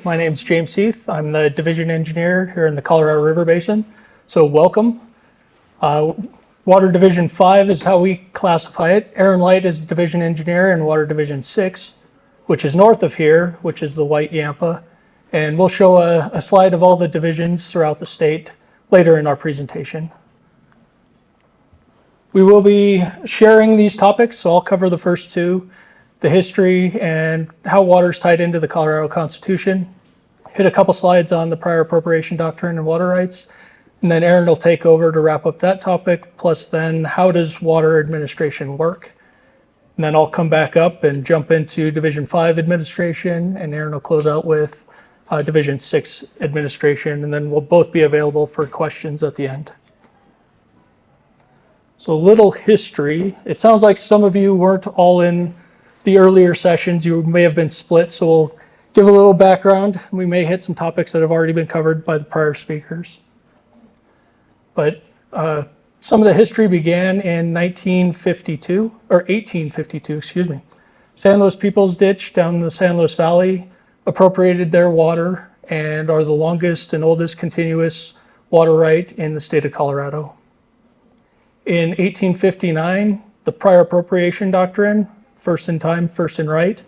My name is James Heath. I'm the division engineer here in the Colorado River Basin. So welcome. Water Division 5 is how we classify it. Erin Light is the division engineer in Water Division 6, which is north of here, which is the White Yampa. And we'll show a slide of all the divisions throughout the state later in our presentation. We will be sharing these topics, so I'll cover the first two, the history and how water is tied into the Colorado Constitution, hit a couple slides on the prior appropriation doctrine and water rights, and then Erin will take over to wrap up that topic, plus then how does water administration work? And then I'll come back up and jump into Division 5 administration, and Erin will close out with Division 6 administration, and then we'll both be available for questions at the end. So a little history. It sounds like some of you weren't all in the earlier sessions. You may have been split, so we'll give a little background. We may hit some topics that have already been covered by the prior speakers. But some of the history began in 1852, excuse me. San Luis Peoples Ditch down in the San Luis Valley appropriated their water and are the longest and oldest continuous water right in the state of Colorado. In 1859, the prior appropriation doctrine, first in time, first in right,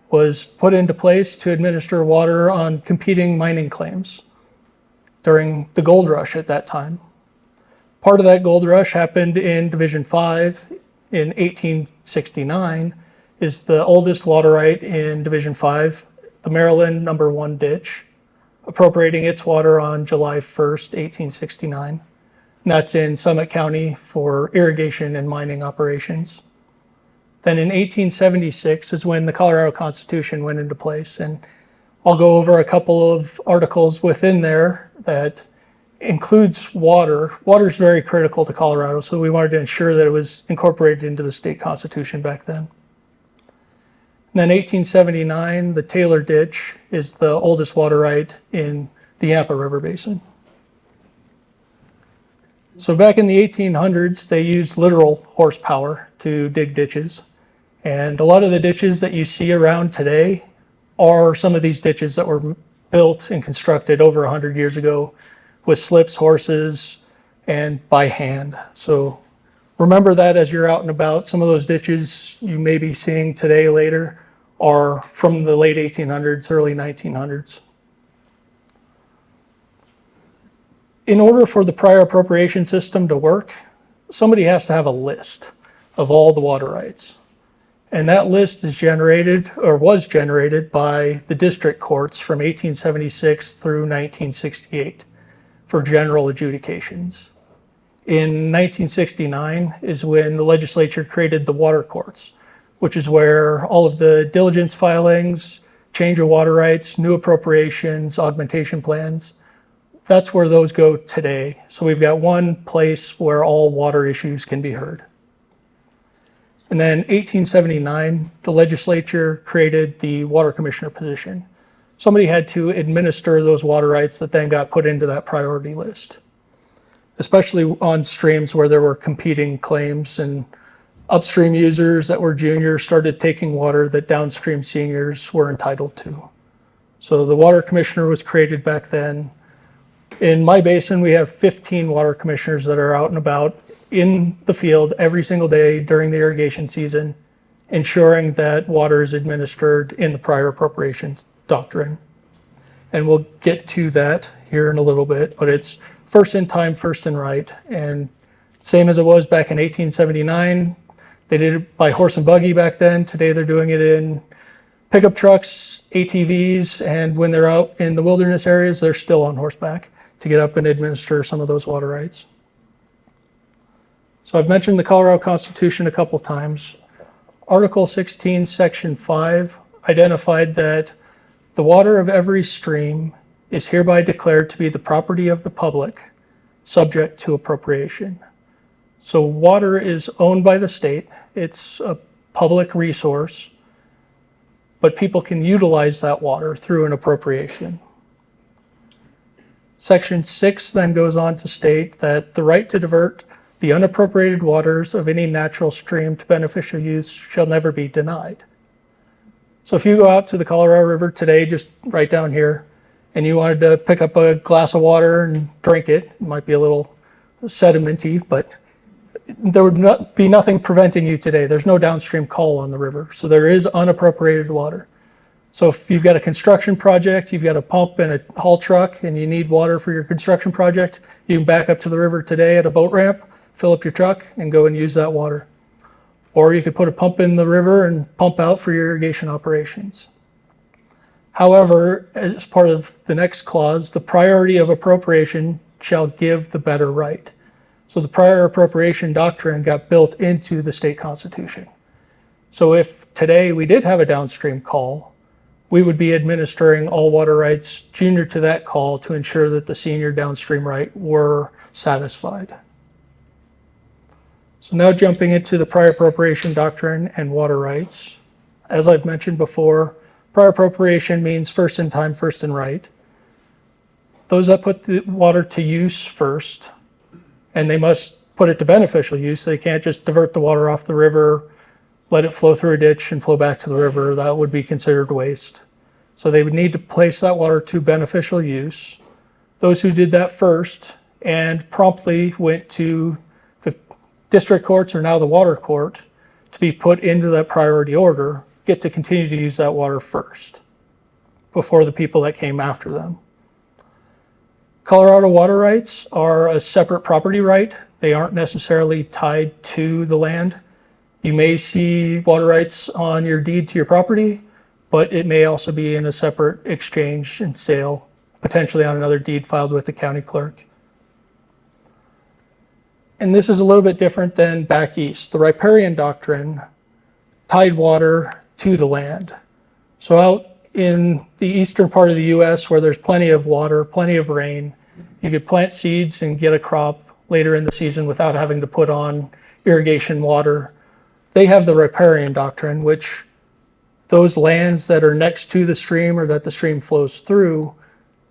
was put into place to administer water on competing mining claims during the gold rush at that time. Part of that gold rush happened in Division 5 in 1869, is the oldest water right in Division 5, the Maryland number 1 ditch, appropriating its water on July 1st, 1869. And that's in Summit County for irrigation and mining operations. Then in 1876 is when the Colorado Constitution went into place, and I'll go over a couple of articles within there that includes water. Water is very critical to Colorado, so we wanted to ensure that it was incorporated into the state constitution back then. And then 1879, the Taylor Ditch is the oldest water right in the Yampa River Basin. So back in the 1800s, they used literal horsepower to dig ditches. And a lot of the ditches that you see around today are some of these ditches that were built and constructed over 100 years ago with slips, horses, and by hand. So remember that as you're out and about. Some of those ditches you may be seeing today later are from the late 1800s, early 1900s. In order for the prior appropriation system to work, somebody has to have a list of all the water rights. And that list is generated, or was generated, by the district courts from 1876 through 1968 for general adjudications. In 1969 is when the legislature created the water courts, which is where all of the diligence filings, change of water rights, new appropriations, augmentation plans, that's where those go today. So we've got one place where all water issues can be heard. And then 1879, the legislature created the water commissioner position. Somebody had to administer those water rights that then got put into that priority list, especially on streams where there were competing claims and upstream users that were juniors started taking water that downstream seniors were entitled to. So the water commissioner was created back then. In my basin, we have 15 water commissioners that are out and about in the field every single day during the irrigation season, ensuring that water is administered in the prior appropriations doctrine. And we'll get to that here in a little bit, but it's first in time, first in right. And same as it was back in 1879, they did it by horse and buggy back then. Today they're doing it in pickup trucks, ATVs, and when they're out in the wilderness areas, they're still on horseback to get up and administer some of those water rights. So I've mentioned the Colorado Constitution a couple times. Article 16, Section 5 identified that the water of every stream is hereby declared to be the property of the public, subject to appropriation. So water is owned by the state. It's a public resource, but people can utilize that water through an appropriation. Section 6 then goes on to state that the right to divert the unappropriated waters of any natural stream to beneficial use shall never be denied. So if you go out to the Colorado River today, just right down here, and you wanted to pick up a glass of water and drink it, it might be a little sedimenty, but there would be nothing preventing you today. There's no downstream call on the river, so there is unappropriated water. So if you've got a construction project, you've got a pump and a haul truck, and you need water for your construction project, you can back up to the river today at a boat ramp, fill up your truck, and go and use that water. Or you could put a pump in the river and pump out for your irrigation operations. However, as part of the next clause, the priority of appropriation shall give the better right. So the prior appropriation doctrine got built into the state constitution. So if today we did have a downstream call, we would be administering all water rights junior to that call to ensure that the senior downstream right were satisfied. So now jumping into the prior appropriation doctrine and water rights. As I've mentioned before, prior appropriation means first in time, first in right. Those that put the water to use first, and they must put it to beneficial use. They can't just divert the water off the river, let it flow through a ditch and flow back to the river. That would be considered waste. So they would need to place that water to beneficial use. Those who did that first and promptly went to the district courts, or now the water court, to be put into that priority order, get to continue to use that water first before the people that came after them. Colorado water rights are a separate property right. They aren't necessarily tied to the land. You may see water rights on your deed to your property, but it may also be in a separate exchange and sale, potentially on another deed filed with the county clerk. And this is a little bit different than back east. The riparian doctrine tied water to the land. So out in the eastern part of the US, where there's plenty of water, plenty of rain, you could plant seeds and get a crop later in the season without having to put on irrigation water. They have the riparian doctrine, which those lands that are next to the stream or that the stream flows through,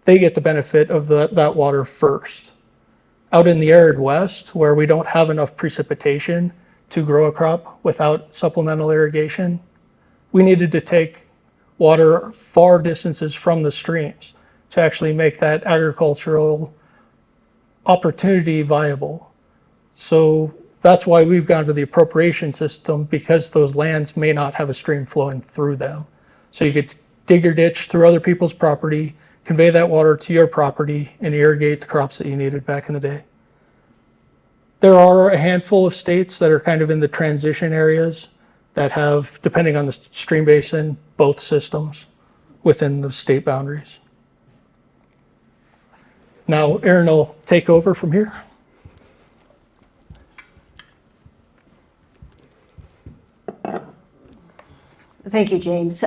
they get the benefit of that water first. Out in the arid west, where we don't have enough precipitation to grow a crop without supplemental irrigation, we needed to take water far distances from the streams to actually make that agricultural opportunity viable. So that's why we've gone to the appropriation system, because those lands may not have a stream flowing through them. So you could dig your ditch through other people's property, convey that water to your property, and irrigate the crops that you needed back in the day. There are a handful of states that are kind of in the transition areas that have, depending on the stream basin, both systems within the state boundaries. Now, Erin will take over from here. Thank you, James.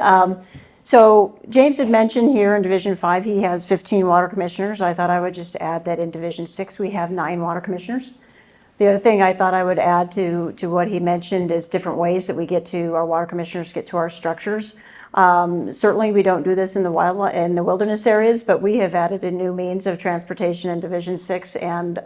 So James had mentioned here in Division 5, he has 15 water commissioners. I thought I would just add that in Division 6, we have 9 water commissioners. The other thing I thought I would add to what he mentioned is different ways that we get to, our water commissioners get to our structures. Certainly we don't do this in the wilderness areas, but we have added a new means of transportation in Division 6, and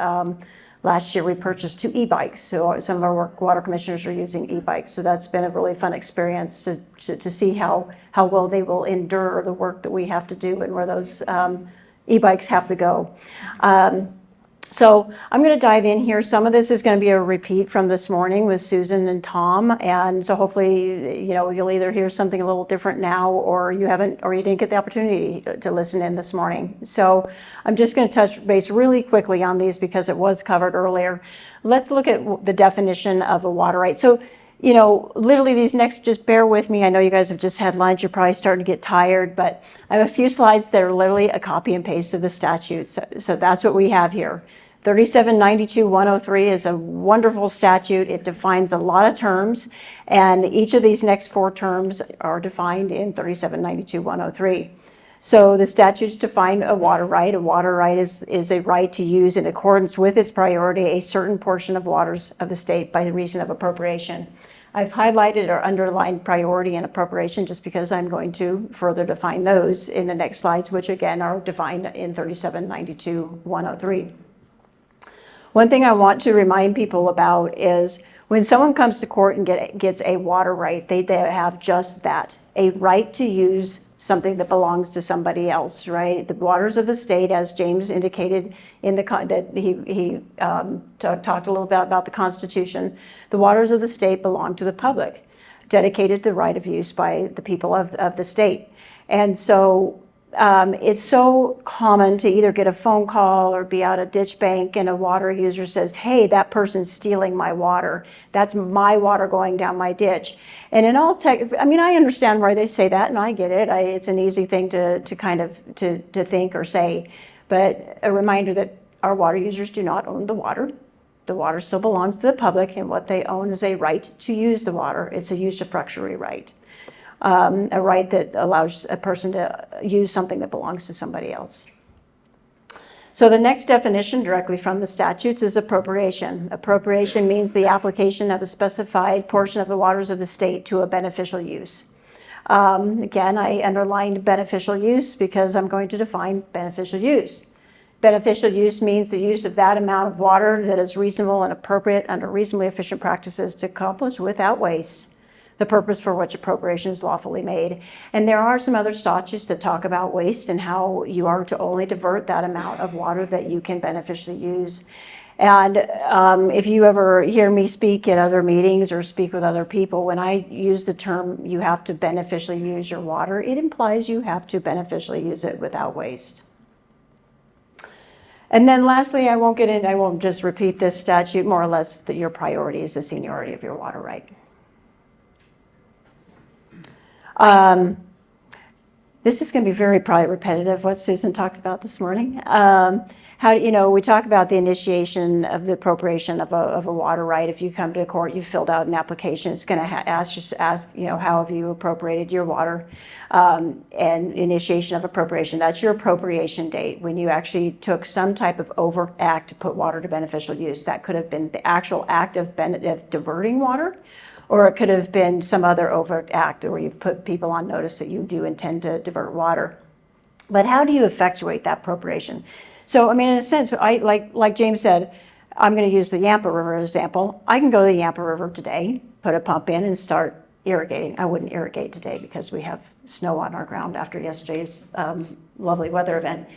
last year we purchased 2 e-bikes. So some of our water commissioners are using e-bikes. So that's been a really fun experience to see how well they will endure the work that we have to do and where those e-bikes have to go. So I'm going to dive in here. Some of this is going to be a repeat from this morning with Susan and Tom, and so hopefully, you'll either hear something a little different now, or you didn't get the opportunity to listen in this morning. So I'm just going to touch base really quickly on these because it was covered earlier. Let's look at the definition of a water right. So, literally these next, just bear with me. I know you guys have just had lunch. You're probably starting to get tired, but I have a few slides that are literally a copy and paste of the statute. So that's what we have here. 3792-103 is a wonderful statute. It defines a lot of terms, and each of these next 4 terms are defined in 3792-103. So the statutes define a water right. A water right is a right to use in accordance with its priority a certain portion of waters of the state by reason of appropriation. I've highlighted or underlined priority and appropriation just because I'm going to further define those in the next slides, which again are defined in 3792-103. One thing I want to remind people about is When someone comes to court and gets a water right, they have just that, a right to use something that belongs to somebody else, right? The waters of the state, as James indicated in that he talked a little bit about the Constitution, the waters of the state belong to the public, dedicated to right of use by the people of the state. And so it's so common to either get a phone call or be out a ditch bank and a water user says, hey, that person's stealing my water. That's my water going down my ditch. And in all I understand why they say that, and I get it. It's an easy thing to kind of to think or say, but a reminder that our water users do not own the water. The water still belongs to the public, and what they own is a right to use the water. It's a usufructuary right. A right that allows a person to use something that belongs to somebody else. So the next definition directly from the statutes is appropriation. Appropriation means the application of a specified portion of the waters of the state to a beneficial use. Again, I underlined beneficial use because I'm going to define beneficial use. Beneficial use means the use of that amount of water that is reasonable and appropriate under reasonably efficient practices to accomplish without waste the purpose for which appropriation is lawfully made. And there are some other statutes that talk about waste and how you are to only divert that amount of water that you can beneficially use. And if you ever hear me speak at other meetings or speak with other people, when I use the term you have to beneficially use your water, it implies you have to beneficially use it without waste. And then lastly, I won't just repeat this statute, more or less that your priority is the seniority of your water right. This is going to be very probably repetitive, what Susan talked about this morning. We talk about the initiation of the appropriation of a water right. If you come to court, you filled out an application, it's going to ask, how have you appropriated your water? And initiation of appropriation, that's your appropriation date, when you actually took some type of overt act to put water to beneficial use. That could have been the actual act of diverting water, or it could have been some other overt act where you've put people on notice that you do intend to divert water. But how do you effectuate that appropriation? So, in a sense, like James said, I'm going to use the Yampa River as an example. I can go to the Yampa River today, put a pump in, and start irrigating. I wouldn't irrigate today because we have snow on our ground after yesterday's lovely weather event.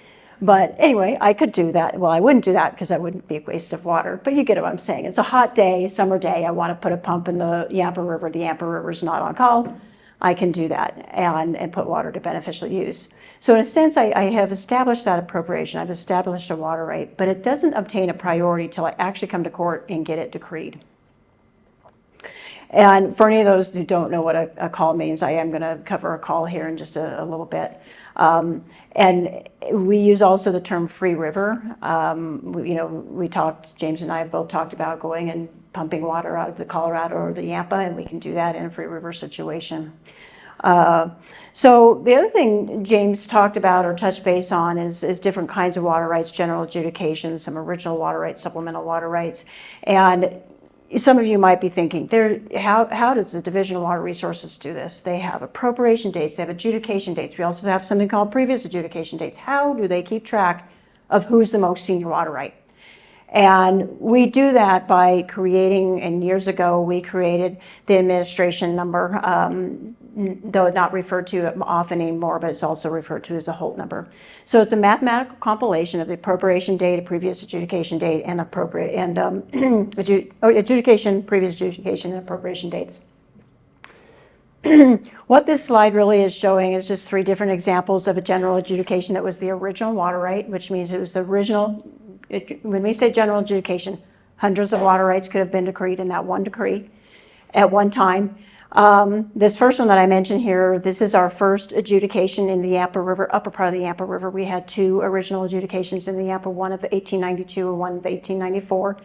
But anyway, I could do that. Well, I wouldn't do that because that wouldn't be a waste of water. But you get what I'm saying. It's a hot day, summer day. I want to put a pump in the Yampa River. The Yampa River is not on call. I can do that and put water to beneficial use. So in a sense, I have established that appropriation. I've established a water right, but it doesn't obtain a priority till I actually come to court and get it decreed. And for any of those who don't know what a call means, I am going to cover a call here in just a little bit. And we use also the term free river. James and I have both talked about going and pumping water out of the Colorado or the Yampa, and we can do that in a free river situation. So the other thing James talked about or touched base on is different kinds of water rights, general adjudications, some original water rights, supplemental water rights. And some of you might be thinking, how does the Division of Water Resources do this? They have appropriation dates, they have adjudication dates. We also have something called previous adjudication dates. How do they keep track of who's the most senior water right? And we do that by creating, and years ago we created the administration number, though not referred to often anymore, but it's also referred to as a Holt number. So it's a mathematical compilation of the appropriation date, a previous adjudication date, and adjudication, previous adjudication, and appropriation dates. What this slide really is showing is just 3 different examples of a general adjudication that was the original water right, which means it was the original. When we say general adjudication, hundreds of water rights could have been decreed in that one decree at one time. This first one that I mentioned here, this is our first adjudication in the Yampa River, upper part of the Yampa River. We had 2 original adjudications in the Yampa, one of 1892 and one of 1894.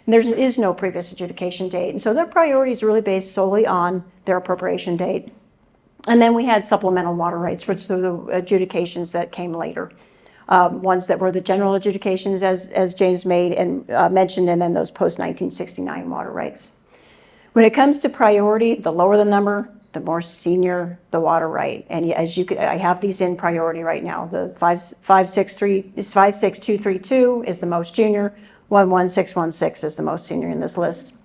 And there is no previous adjudication date. And so their priority is really based solely on their appropriation date. And then we had supplemental water rights, which were the adjudications that came later. Ones that were the general adjudications as James made and mentioned, and then those post-1969 water rights. When it comes to priority, the lower the number, the more senior the water right. And as you could, I have these in priority right now. The 56232 is the most junior, 11616 is the most senior in this list.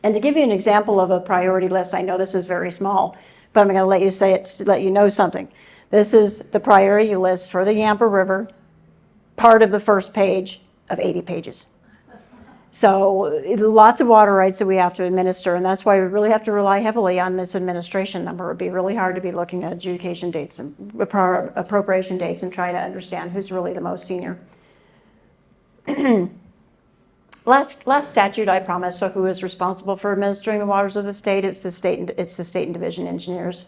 And to give you an example of a priority list, I know this is very small, but I'm going to let you say it to let you know something. This is the priority list for the Yampa River, part of the first page of 80 pages. So lots of water rights that we have to administer, and that's why we really have to rely heavily on this administration number. It would be really hard to be looking at adjudication dates and appropriation dates and try to understand who's really the most senior. Last statute, I promise. So who is responsible for administering the waters of the state? It's the state and division engineers.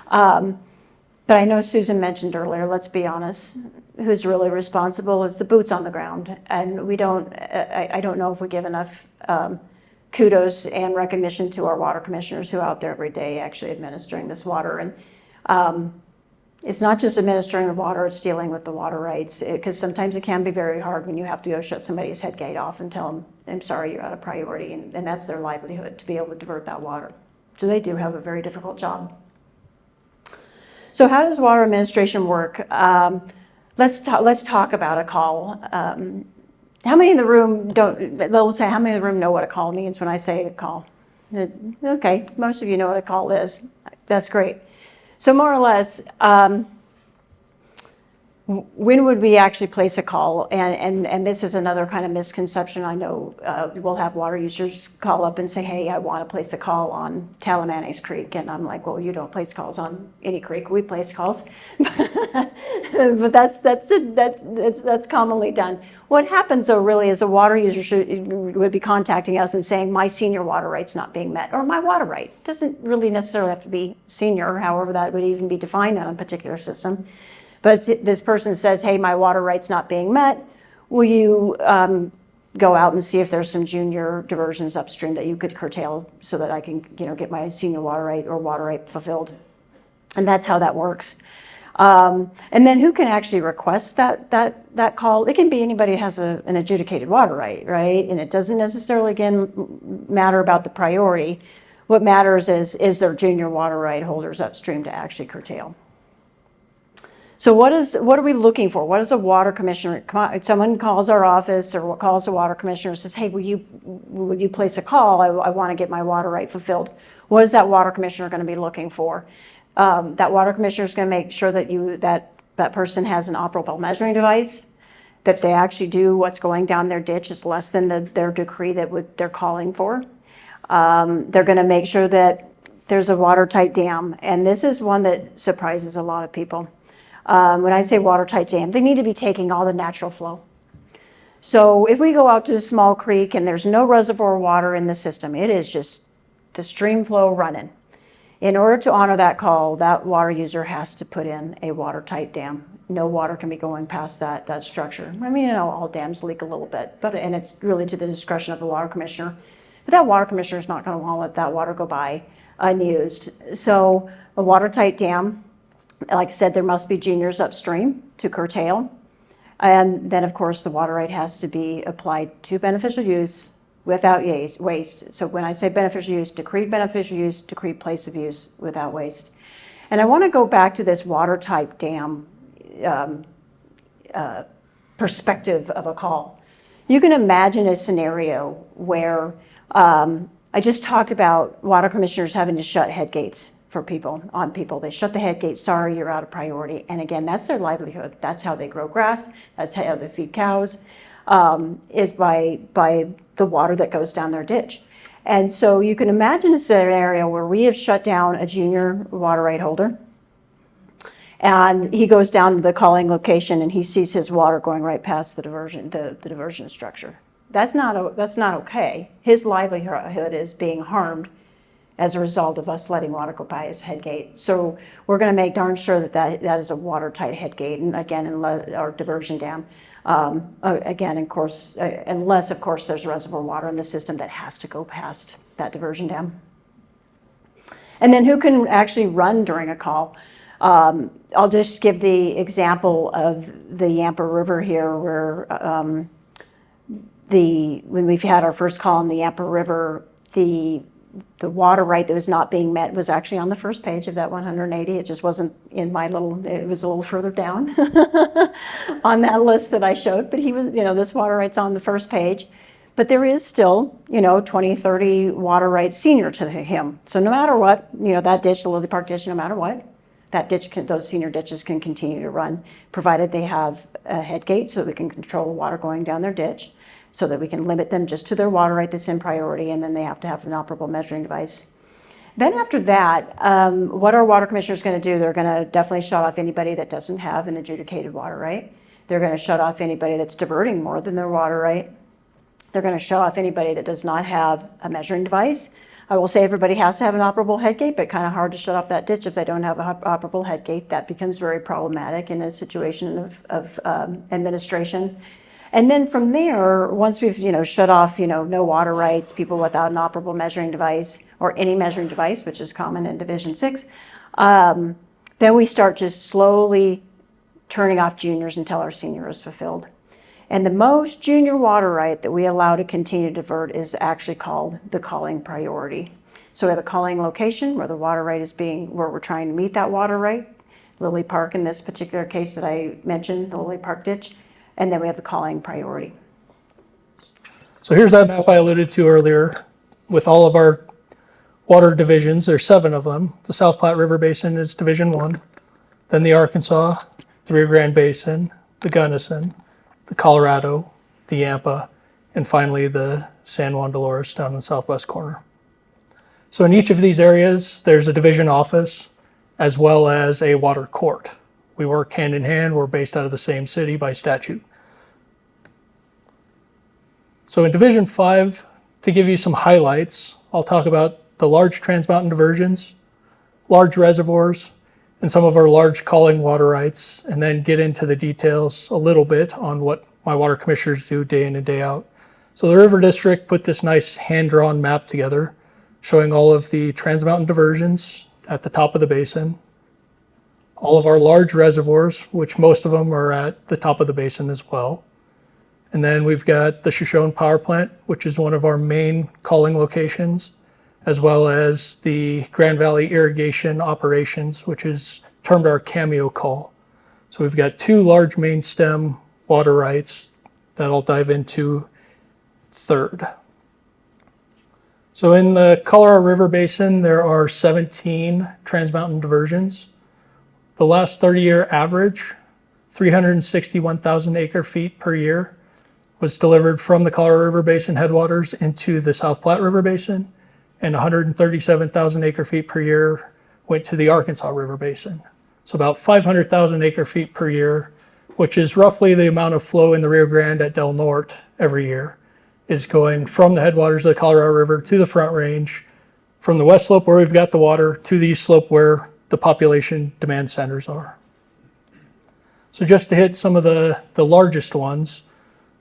But I know Susan mentioned earlier, let's be honest, who's really responsible is the boots on the ground. And we don't, I don't know if we give enough kudos and recognition to our water commissioners who are out there every day actually administering this water. And it's not just administering the water, it's dealing with the water rights, because sometimes it can be very hard when you have to go shut somebody's head gate off and tell them, I'm sorry, you're out of priority, and that's their livelihood, to be able to divert that water. So they do have a very difficult job. So how does water administration work? Let's talk about a call. How many in the room they'll say, how many in the room know what a call means when I say a call? Okay, most of you know what a call is. That's great. So more or less, when would we actually place a call? And this is another kind of misconception. I know we'll have water users call up and say, hey, I want to place a call on Talamantes Creek. And I'm like, well, you don't place calls on any creek. We place calls. But that's commonly done. What happens, though, really is a water user would be contacting us and saying, my senior water right's not being met, or my water right. It doesn't really necessarily have to be senior, however that would even be defined on a particular system. But this person says, hey, my water right's not being met. Will you go out and see if there's some junior diversions upstream that you could curtail so that I can, get my senior water right or water right fulfilled? And that's how that works. And then who can actually request that call? It can be anybody who has an adjudicated water right? And it doesn't necessarily, again, matter about the priority. What matters is there junior water right holders upstream to actually curtail. So what are we looking for? What is a water commissioner? Someone calls our office or calls the water commissioner and says, hey, will you place a call? I want to get my water right fulfilled. What is that water commissioner going to be looking for? That water commissioner is going to make sure that that person has an operable measuring device, that they actually do what's going down their ditch is less than their decree that they're calling for. They're going to make sure that there's a watertight dam. And this is one that surprises a lot of people. When I say watertight dam, they need to be taking all the natural flow. So if we go out to a small creek and there's no reservoir water in the system, it is just the stream flow running. In order to honor that call, that water user has to put in a watertight dam. No water can be going past that structure. I mean, all dams leak a little bit, and it's really to the discretion of the water commissioner. But that water commissioner is not going to want to let that water go by unused. So a watertight dam, like I said, there must be juniors upstream to curtail. And then, of course, the water right has to be applied to beneficial use without waste. So when I say beneficial use, decreed place of use without waste. And I want to go back to this watertight dam perspective of a call. You can imagine a scenario where I just talked about water commissioners having to shut head gates for people. They shut the head gate, sorry, you're out of priority. And again, that's their livelihood. That's how they grow grass. That's how they feed cows, is by the water that goes down their ditch. And so you can imagine a scenario where we have shut down a junior water right holder, and he goes down to the calling location and he sees his water going right past the diversion structure. That's not okay. His livelihood is being harmed as a result of us letting water go by his head gate. So we're going to make darn sure that is a watertight head gate, and again, our diversion dam. Again, of course, unless, of course, there's reservoir water in the system that has to go past that diversion dam. And then who can actually run during a call? I'll just give the example of the Yampa River here, where when we've had our first call in the Yampa River, the water right that was not being met was actually on the first page of that 180. It just wasn't in it was a little further down on that list that I showed. But he was, this water right's on the first page. But there is still, 20, 30 water rights senior to him. So no matter what, that ditch, the Lily Park ditch, no matter what, those senior ditches can continue to run, provided they have a head gate so we can control the water going down their ditch, so that we can limit them just to their water right that's in priority, and then they have to have an operable measuring device. Then after that, what our water commissioner is going to do, they're going to definitely shut off anybody that doesn't have an adjudicated water right. They're going to shut off anybody that's diverting more than their water right. They're going to shut off anybody that does not have a measuring device. I will say everybody has to have an operable head gate, but kind of hard to shut off that ditch if they don't have an operable head gate. That becomes very problematic in a situation of administration. And then from there, once we've shut off no water rights, people without an operable measuring device or any measuring device, which is common in Division 6, then we start just slowly turning off juniors until our senior is fulfilled. And the most junior water right that we allow to continue to divert is actually called the calling priority. So we have a calling location where the water right is where we're trying to meet that water right. Lily Park in this particular case that I mentioned, the Lily Park ditch. And then we have the calling priority. So here's that map I alluded to earlier with all of our water divisions. There's 7 of them. The South Platte River Basin is Division 1. Then the Arkansas, the Rio Grande Basin, the Gunnison, the Colorado, the Yampa, and finally the San Juan Dolores down in the southwest corner. So in each of these areas, there's a division office as well as a water court. We work hand in hand. We're based out of the same city by statute. So in Division 5, to give you some highlights, I'll talk about the large transmountain diversions, large reservoirs, and some of our large calling water rights, and then get into the details a little bit on what my water commissioners do day in and day out. So the River District put this nice hand-drawn map together showing all of the transmountain diversions at the top of the basin, all of our large reservoirs, which most of them are at the top of the basin as well. And then we've got the Shoshone Power Plant, which is one of our main calling locations, as well as the Grand Valley Irrigation Operations, which is termed our cameo call. So we've got 2 large main stem water rights that I'll dive into third. So in the Colorado River Basin, there are 17 transmountain diversions. The last 30-year average, 361,000 acre feet per year, was delivered from the Colorado River Basin headwaters into the South Platte River Basin, and 137,000 acre feet per year went to the Arkansas River Basin. So about 500,000 acre feet per year, which is roughly the amount of flow in the Rio Grande at Del Norte every year, is going from the headwaters of the Colorado River to the Front Range, from the west slope where we've got the water to the east slope where the population demand centers are. So just to hit some of the largest ones,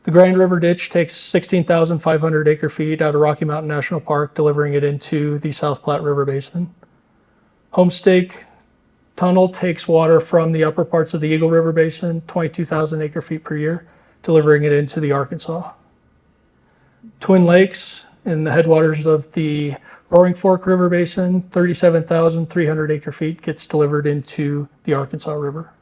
the Grand River Ditch takes 16,500 acre feet out of Rocky Mountain National Park, delivering it into the South Platte River Basin. Homestake Tunnel takes water from the upper parts of the Eagle River Basin, 22,000 acre feet per year, delivering it into the Arkansas. Twin Lakes in the headwaters of the Roaring Fork River Basin, 37,300 acre feet gets delivered into the Arkansas River.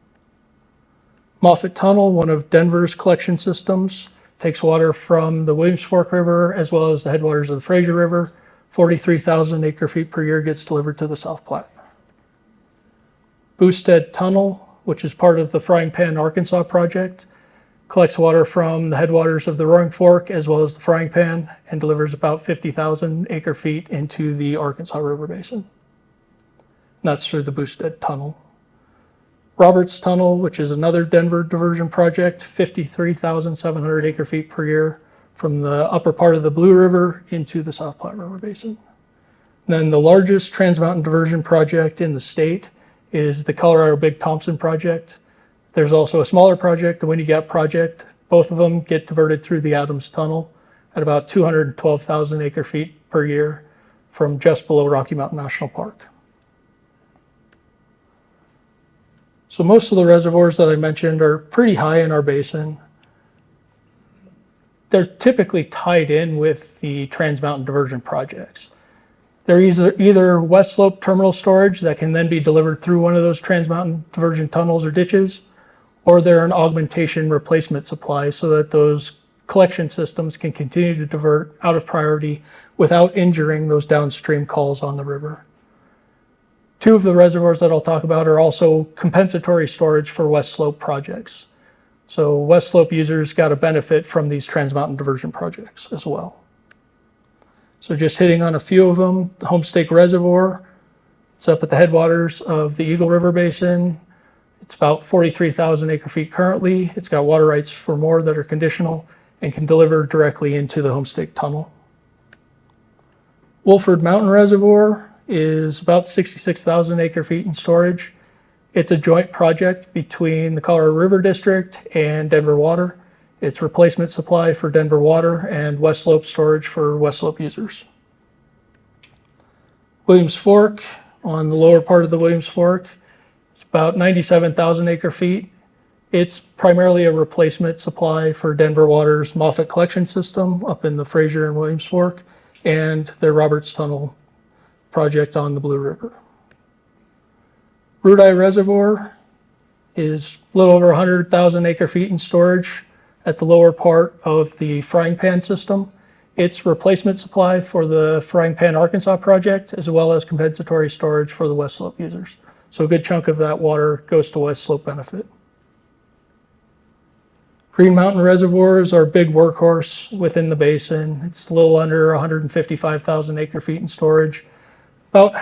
Moffett Tunnel, one of Denver's collection systems, takes water from the Williams Fork River as well as the headwaters of the Fraser River. 43,000 acre feet per year gets delivered to the South Platte. Boosted Tunnel, which is part of the Frying Pan, Arkansas project, collects water from the headwaters of the Roaring Fork as well as the Frying Pan and delivers about 50,000 acre feet into the Arkansas River Basin. And that's through the Boosted Tunnel. Roberts Tunnel, which is another Denver diversion project, 53,700 acre feet per year from the upper part of the Blue River into the South Platte River Basin. And then the largest transmountain diversion project in the state is the Colorado Big Thompson project. There's also a smaller project, the Windy Gap project. Both of them get diverted through the Adams Tunnel at about 212,000 acre feet per year from just below Rocky Mountain National Park. So most of the reservoirs that I mentioned are pretty high in our basin. They're typically tied in with the Trans-Mountain Diversion projects. They're either west slope terminal storage that can then be delivered through one of those Trans-Mountain Diversion tunnels or ditches, or they're an augmentation replacement supply so that those collection systems can continue to divert out of priority without injuring those downstream calls on the river. Two of the reservoirs that I'll talk about are also compensatory storage for West Slope projects. So West Slope users got a benefit from these trans-mountain diversion projects as well. So just hitting on a few of them, the Homestake Reservoir, it's up at the headwaters of the Eagle River Basin. It's about 43,000 acre feet currently. It's got water rights for more that are conditional and can deliver directly into the Homestake Tunnel. Wolford Mountain Reservoir is about 66,000 acre feet in storage. It's a joint project between the Colorado River District and Denver Water. It's replacement supply for Denver Water and West Slope storage for West Slope users. Williams Fork, on the lower part of the Williams Fork, it's about 97,000 acre feet. It's primarily a replacement supply for Denver Water's Moffett collection system up in the Fraser and Williams Fork and their Roberts Tunnel project on the Blue River. Root Eye Reservoir is a little over 100,000 acre feet in storage at the lower part of the Frying Pan system. It's replacement supply for the Frying Pan Arkansas project, as well as compensatory storage for the West Slope users. So a good chunk of that water goes to West Slope benefit. Green Mountain Reservoir is our big workhorse within the basin. It's a little under 155,000 acre feet in storage, about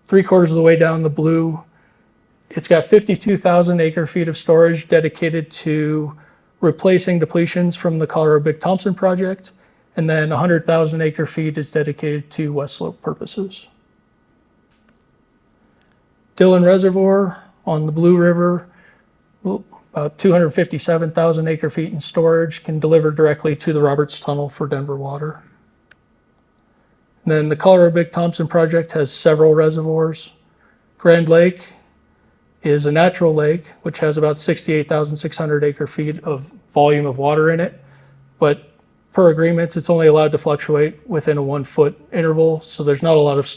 3/4 of the way down the Blue. It's got 52,000 acre feet of storage dedicated to replacing depletions from the Colorado Big Thompson project, and then 100,000 acre feet is dedicated to West Slope purposes. Dillon Reservoir on the Blue River, about 257,000 acre feet in storage, can deliver directly to the Roberts Tunnel for Denver Water. And then the Colorado Big Thompson project has several reservoirs. Grand Lake is a natural lake, which has about 68,600 acre feet of volume of water in it. But per agreements, it's only allowed to fluctuate within a 1-foot interval, so there's not a lot of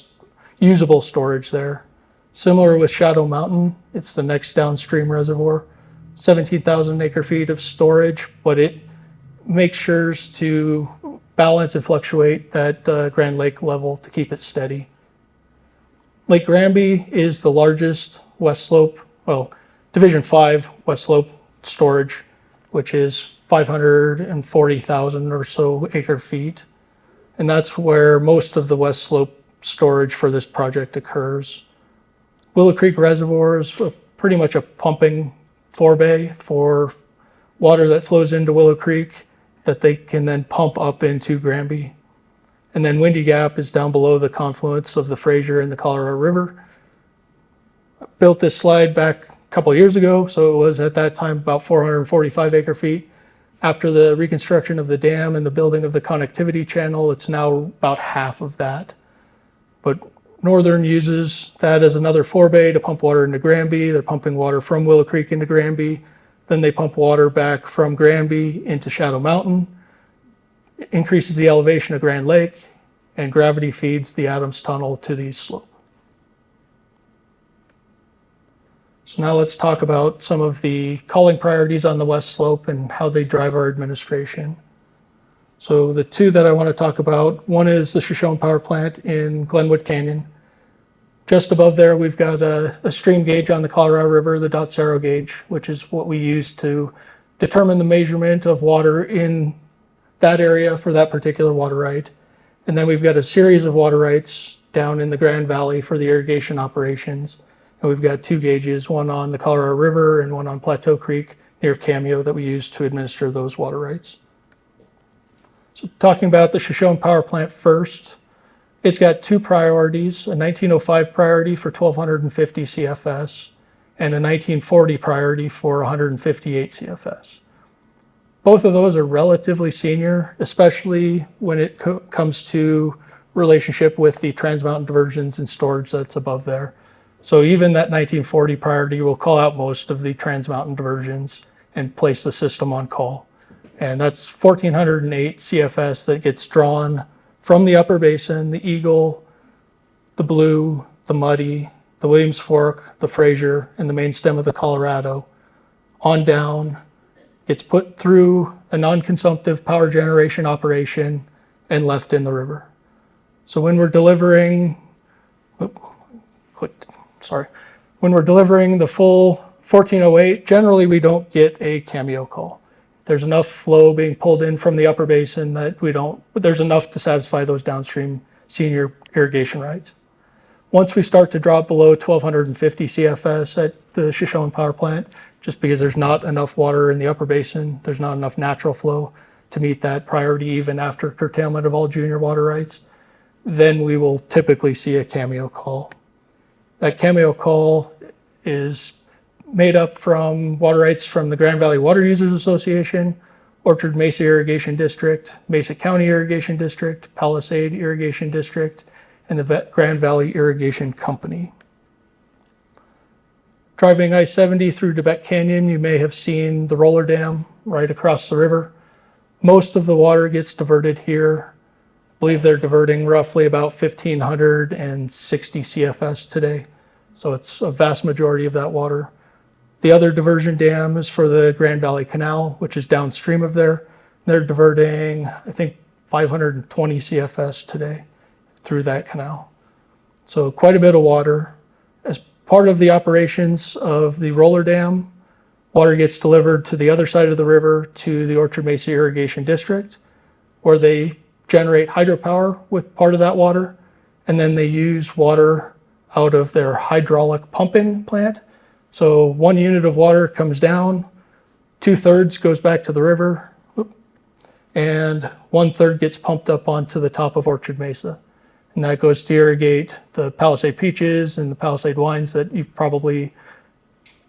usable storage there. Similar with Shadow Mountain, it's the next downstream reservoir. 17,000 acre feet of storage, but it makes sure to balance and fluctuate that Grand Lake level to keep it steady. Lake Granby is the largest West Slope, well, Division 5 West Slope storage, which is 540,000 or so acre feet. And that's where most of the West Slope storage for this project occurs. Willow Creek Reservoir is pretty much a pumping forebay for water that flows into Willow Creek that they can then pump up into Granby. And then Windy Gap is down below the confluence of the Fraser and the Colorado River. I built this slide back a couple of years ago, so it was at that time about 445 acre feet. After the reconstruction of the dam and the building of the connectivity channel, it's now about half of that. But Northern uses that as another forebay to pump water into Granby. They're pumping water from Willow Creek into Granby. Then they pump water back from Granby into Shadow Mountain. It increases the elevation of Grand Lake, and gravity feeds the Adams Tunnel to the east slope. So now let's talk about some of the calling priorities on the west slope and how they drive our administration. So the two that I want to talk about, one is the Shoshone Power Plant in Glenwood Canyon. Just above there, we've got a stream gauge on the Colorado River, the Dotsero gauge, which is what we use to determine the measurement of water in that area for that particular water right. And then we've got a series of water rights down in the Grand Valley for the irrigation operations. And we've got two gauges, one on the Colorado River and one on Plateau Creek near Cameo that we use to administer those water rights. So talking about the Shoshone Power Plant first, it's got two priorities, a 1905 priority for 1,250 CFS and a 1940 priority for 158 CFS. Both of those are relatively senior, especially when it comes to relationship with the Trans-Mountain diversions and storage that's above there. So even that 1940 priority will call out most of the Trans-Mountain diversions and place the system on call. And that's 1,408 CFS that gets drawn from the upper basin, the Eagle, the Blue, the Muddy, the Williams Fork, the Fraser, and the main stem of the Colorado, on down gets put through a non-consumptive power generation operation and left in the river. So when we're delivering, when we're delivering the full 1408, generally we don't get a cameo call. There's enough flow being pulled in from the upper basin that there's enough to satisfy those downstream senior irrigation rights. Once we start to drop below 1250 CFS at the Shoshone power plant, just because there's not enough water in the upper basin, there's not enough natural flow to meet that priority even after curtailment of all junior water rights, then we will typically see a cameo call. That cameo call is made up from water rights from the Grand Valley Water Users Association, Orchard Mesa Irrigation District, Mesa County Irrigation District, Palisade Irrigation District, and the Grand Valley Irrigation Company. Driving I-70 through Tibet Canyon, you may have seen the roller dam right across the river. Most of the water gets diverted here. I believe they're diverting roughly about 1,560 CFS today. So it's a vast majority of that water. The other diversion dam is for the Grand Valley Canal, which is downstream of there. They're diverting, I think, 520 CFS today through that canal. So quite a bit of water. As part of the operations of the roller dam, water gets delivered to the other side of the river to the Orchard Mesa Irrigation District, where they generate hydropower with part of that water, and then they use water out of their hydraulic pumping plant. So 1 unit of water comes down, 2/3 goes back to the river, and 1/3 gets pumped up onto the top of Orchard Mesa. And that goes to irrigate the Palisade peaches and the Palisade wines that you've probably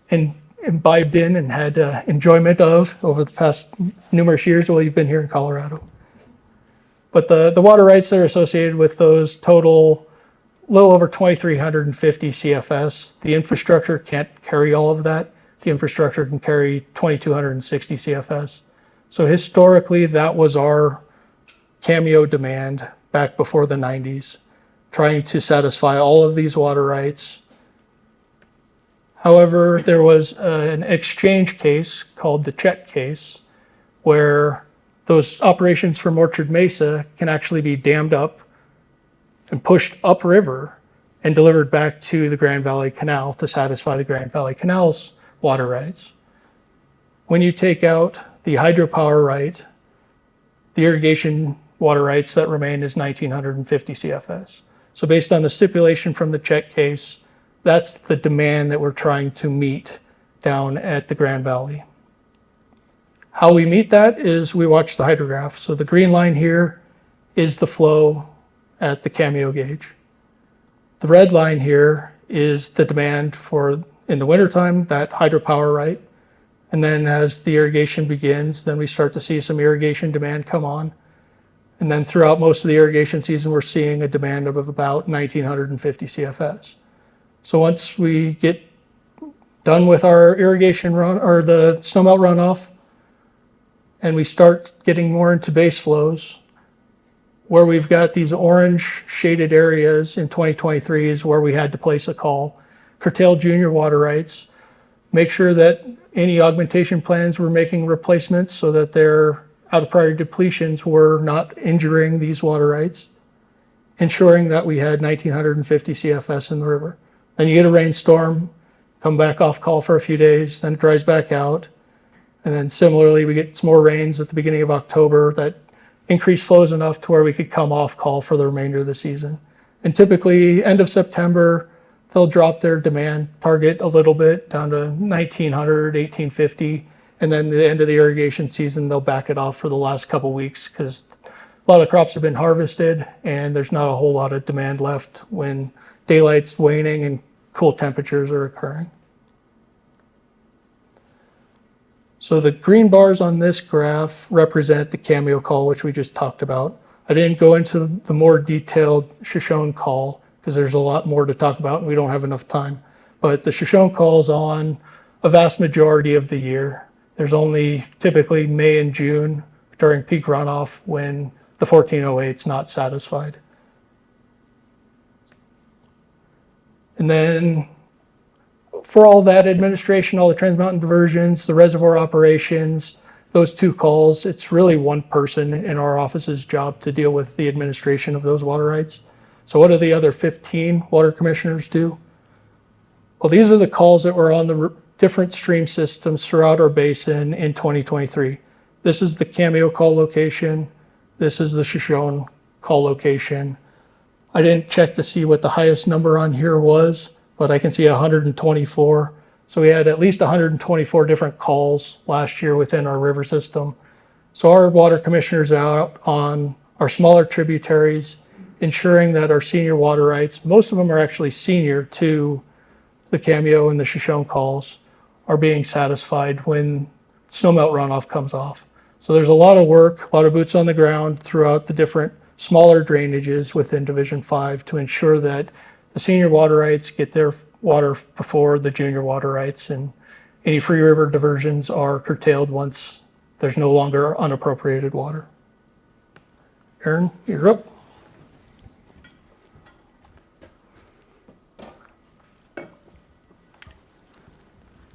imbibed in and had enjoyment of over the past numerous years while you've been here in Colorado. But the water rights that are associated with those total a little over 2,350 CFS. The infrastructure can't carry all of that. The infrastructure can carry 2,260 CFS. So historically, that was our cameo demand back before the 90s, trying to satisfy all of these water rights. However, there was an exchange case called the check case, where those operations from Orchard Mesa can actually be dammed up and pushed upriver and delivered back to the Grand Valley Canal to satisfy the Grand Valley Canal's water rights. When you take out the hydropower right, the irrigation water rights that remain is 1,950 CFS. So based on the stipulation from the check case, that's the demand that we're trying to meet down at the Grand Valley. How we meet that is we watch the hydrograph. So the green line here is the flow at the cameo gauge. The red line here is the demand for, in the wintertime, that hydropower right. And then as the irrigation begins, then we start to see some irrigation demand come on. And then throughout most of the irrigation season, we're seeing a demand of about 1,950 CFS. So once we get done with our irrigation run, or the snowmelt runoff, and we start getting more into base flows, where we've got these orange shaded areas in 2023 is where we had to place a call, curtail junior water rights, make sure that any augmentation plans were making replacements so that their out of priority depletions were not injuring these water rights, ensuring that we had 1,950 CFS in the river. Then you get a rainstorm, come back off call for a few days, then it dries back out. And then similarly, we get some more rains at the beginning of October that increase flows enough to where we could come off call for the remainder of the season. And typically, end of September, they'll drop their demand target a little bit down to 1,900, 1,850. And then the end of the irrigation season, they'll back it off for the last couple weeks because a lot of crops have been harvested and there's not a whole lot of demand left when daylight's waning and cool temperatures are occurring. So the green bars on this graph represent the cameo call, which we just talked about. I didn't go into the more detailed Shoshone call because there's a lot more to talk about and we don't have enough time. But the Shoshone call is on a vast majority of the year. There's only typically May and June during peak runoff when the 1408 is not satisfied. And then for all that administration, all the Trans Mountain diversions, the reservoir operations, those 2 calls, it's really one person in our office's job to deal with the administration of those water rights. So what do the other 15 water commissioners do? Well, these are the calls that were on the different stream systems throughout our basin in 2023. This is the Cameo call location. This is the Shoshone call location. I didn't check to see what the highest number on here was, but I can see 124. So we had at least 124 different calls last year within our river system. So our water commissioners are out on our smaller tributaries, ensuring that our senior water rights, most of them are actually senior to the Cameo and the Shoshone calls, are being satisfied when snowmelt runoff comes off. So there's a lot of work, a lot of boots on the ground throughout the different smaller drainages within Division 5 to ensure that the senior water rights get their water before the junior water rights, and any free river diversions are curtailed once there's no longer unappropriated water. Erin, you're up.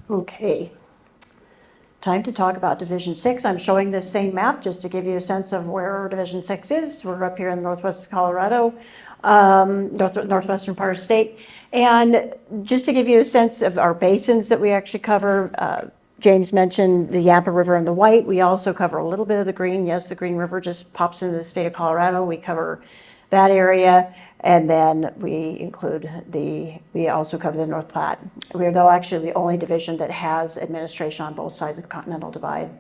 Okay. Time to talk about Division 6. I'm showing this same map just to give you a sense of where Division 6 is. We're up here in northwest Colorado, northwestern part of the state. And just to give you a sense of our basins that we actually cover, James mentioned the Yampa River and the White. We also cover a little bit of the Green. Yes, the Green River just pops into the state of Colorado. We cover that area. And then we also cover the North Platte. We're though actually the only division that has administration on both sides of the Continental Divide.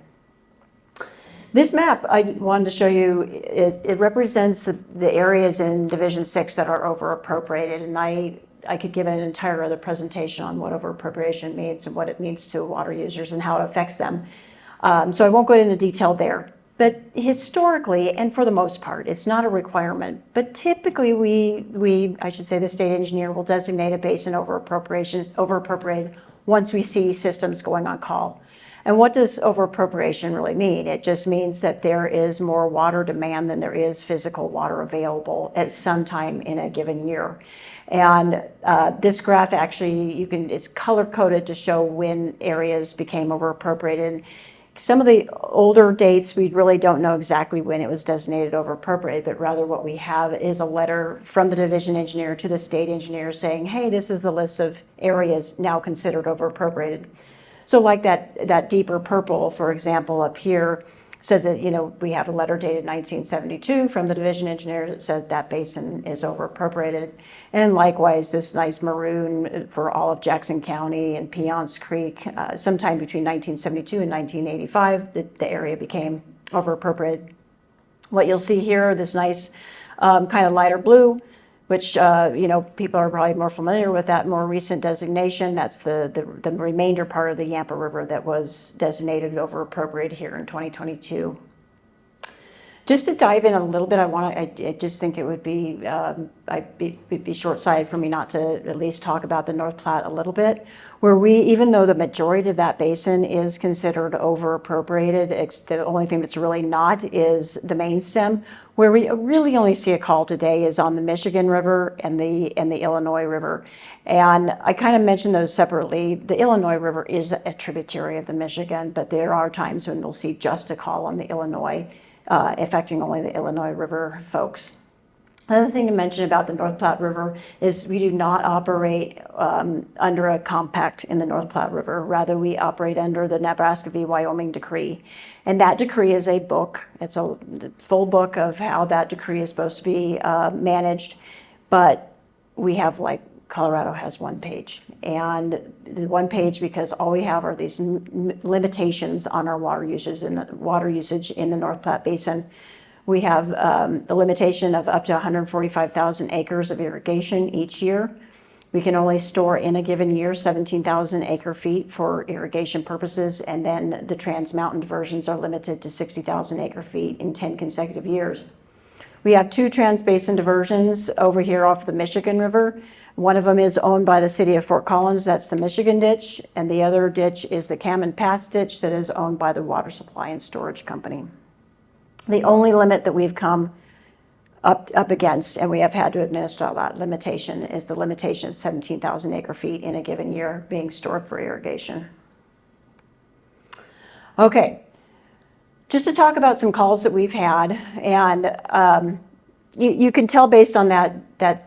This map I wanted to show you, it represents the areas in Division 6 that are over appropriated. And I could give an entire other presentation on what over appropriation means and what it means to water users and how it affects them. So I won't go into detail there. But historically, and for the most part, it's not a requirement, but typically I should say the state engineer will designate a basin over appropriated once we see systems going on call. And what does over appropriation really mean? It just means that there is more water demand than there is physical water available at some time in a given year. And this graph actually, it's color coded to show when areas became over appropriated. Some of the older dates, we really don't know exactly when it was designated over appropriated, but rather what we have is a letter from the division engineer to the state engineer saying, hey, this is the list of areas now considered over appropriated. So like that deeper purple, for example, up here says that, we have a letter dated 1972 from the division engineer that said that basin is over appropriated. And likewise, this nice maroon for all of Jackson County and Piceance Creek, sometime between 1972 and 1985, the area became over appropriated. What you'll see here, this nice kind of lighter blue, which, people are probably more familiar with that more recent designation. That's the remainder part of the Yampa River that was designated over appropriated here in 2022. Just to dive in a little bit, I just think it would be, it'd be short-sighted for me not to at least talk about the North Platte a little bit, where even though the majority of that basin is considered over appropriated, the only thing that's really not is the main stem. Where we really only see a call today is on the Michigan River and the Illinois River. And I kind of mentioned those separately. The Illinois River is a tributary of the Michigan, but there are times when we'll see just a call on the Illinois, affecting only the Illinois River folks. Another thing to mention about the North Platte River is we do not operate under a compact in the North Platte River. Rather, we operate under the Nebraska v. Wyoming decree. And that decree is a book. It's a full book of how that decree is supposed to be managed. But we have, like Colorado has one page. And the one page, because all we have are these limitations on our water usage in the North Platte Basin. We have the limitation of up to 145,000 acres of irrigation each year. We can only store in a given year 17,000 acre feet for irrigation purposes, and then the trans-mountain diversions are limited to 60,000 acre feet in 10 consecutive years. We have 2 trans-basin diversions over here off the Michigan River. One of them is owned by the city of Fort Collins, that's the Michigan ditch, and the other ditch is the Cammon Pass ditch that is owned by the Water Supply and Storage Company. The only limit that we've come up against, and we have had to administer that limitation, is the limitation of 17,000 acre feet in a given year being stored for irrigation. Okay, just to talk about some calls that we've had, and you can tell based on that